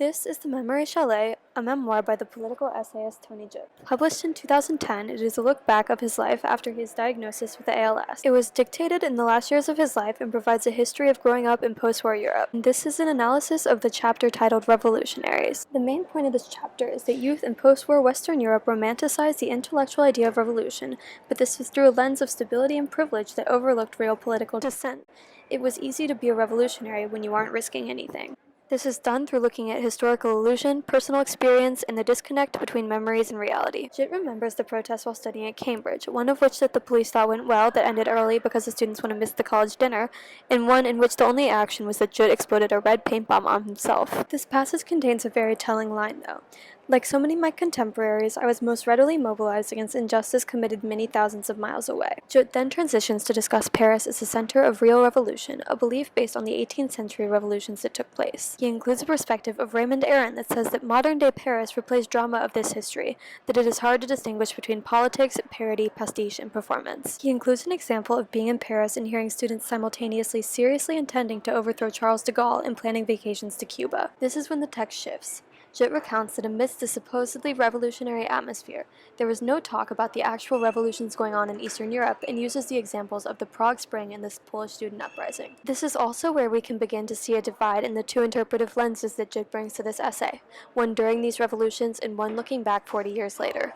This is The Memory Chalet, a memoir by the political essayist Tony Judt. Published in 2010, it is a look back of his life after his diagnosis with ALS. It was dictated in the last years of his life and provides a history of growing up in post-war Europe. And this is an analysis of the chapter titled Revolutionaries. The main point of this chapter is that youth in post-war Western Europe romanticized the intellectual idea of revolution, but this was through a lens of stability and privilege that overlooked real political dissent. It was easy to be a revolutionary when you aren't risking anything. This is done through looking at historical illusion, personal experience, and the disconnect between memories and reality. Judt remembers the protests while studying at Cambridge, one of which that the police thought went well that ended early because the students would have missed the college dinner, and one in which the only action was that Judt exploded a red paint bomb on himself. This passage contains a very telling line, though. Like so many of my contemporaries, I was most readily mobilized against injustice committed many thousands of miles away. Judt then transitions to discuss Paris as the center of real revolution, a belief based on the 18th century revolutions that took place. He includes a perspective of Raymond Aron that says that modern-day Paris replays drama of this history, that it is hard to distinguish between politics, parody, pastiche, and performance. He includes an example of being in Paris and hearing students simultaneously seriously intending to overthrow Charles de Gaulle and planning vacations to Cuba. This is when the text shifts. Judt recounts that amidst the supposedly revolutionary atmosphere, there was no talk about the actual revolutions going on in Eastern Europe, and uses the examples of the Prague Spring and the Polish student uprising. This is also where we can begin to see a divide in the two interpretive lenses that Judt brings to this essay, one during these revolutions and one looking back 40 years later.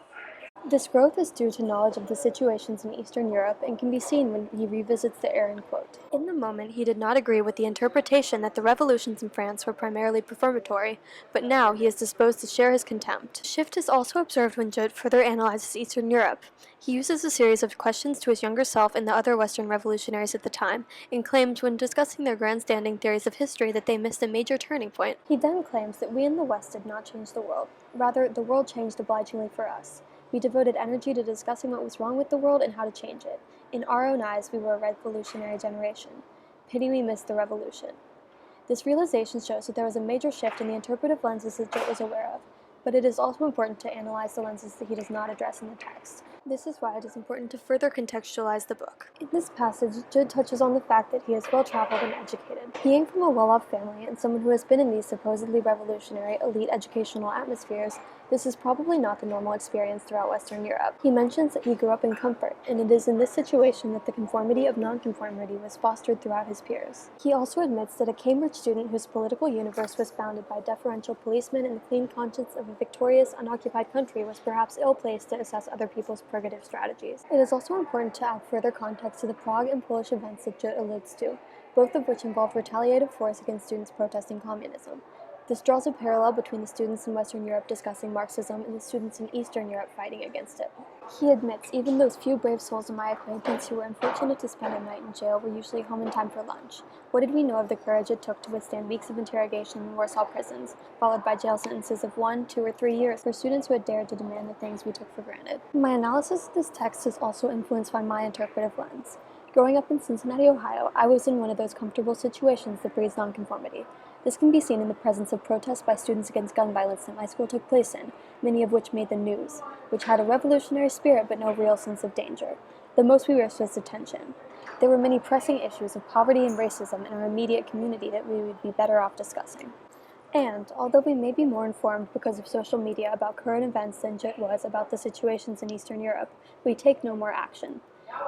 This growth is due to knowledge of the situations in Eastern Europe and can be seen when he revisits the Aron quote. In the moment, he did not agree with the interpretation that the revolutions in France were primarily performatory, but now he is disposed to share his contempt. The shift is also observed when Judt further analyzes Eastern Europe. He uses a series of questions to his younger self and the other Western revolutionaries at the time, and claimed when discussing their grandstanding theories of history that they missed a major turning point. He then claims that we in the West did not change the world. Rather, the world changed obligingly for us. We devoted energy to discussing what was wrong with the world and how to change it. In our own eyes, we were a revolutionary generation. Pity we missed the revolution. This realization shows that there was a major shift in the interpretive lenses that Judt was aware of, but it is also important to analyze the lenses that he does not address in the text. This is why it is important to further contextualize the book. In this passage, Judt touches on the fact that he is well-traveled and educated. Being from a well-off family and someone who has been in these supposedly revolutionary, elite educational atmospheres, this is probably not the normal experience throughout Western Europe. He mentions that he grew up in comfort, and it is in this situation that the conformity of nonconformity was fostered throughout his peers. He also admits that a Cambridge student whose political universe was bounded by deferential policemen and the clean conscience of a victorious, unoccupied country was perhaps ill-placed to assess other people's purgative strategies. It is also important to add further context to the Prague and Polish events that Judt alludes to, both of which involved retaliative force against students protesting communism. This draws a parallel between the students in Western Europe discussing Marxism and the students in Eastern Europe fighting against it. He admits even those few brave souls in my acquaintance who were unfortunate to spend a night in jail were usually home in time for lunch. What did we know of the courage it took to withstand weeks of interrogation in Warsaw prisons, followed by jail sentences of 1, 2, or 3 years for students who had dared to demand the things we took for granted? My analysis of this text is also influenced by my interpretive lens. Growing up in Cincinnati, Ohio, I was in one of those comfortable situations that breeds nonconformity. This can be seen in the presence of protests by students against gun violence that my school took place in, many of which made the news, which had a revolutionary spirit but no real sense of danger. The most we risked was detention. There were many pressing issues of poverty and racism in our immediate community that we would be better off discussing. And, although we may be more informed because of social media about current events than Judt was about the situations in Eastern Europe, we take no more action.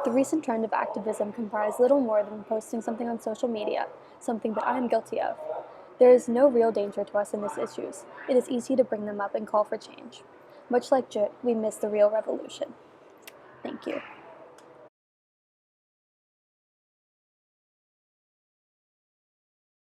The recent trend of activism comprised little more than posting something on social media, something that I am guilty of. There is no real danger to us in these issues. It is easy to bring them up and call for change. Much like Judt, we miss the real revolution. Thank you.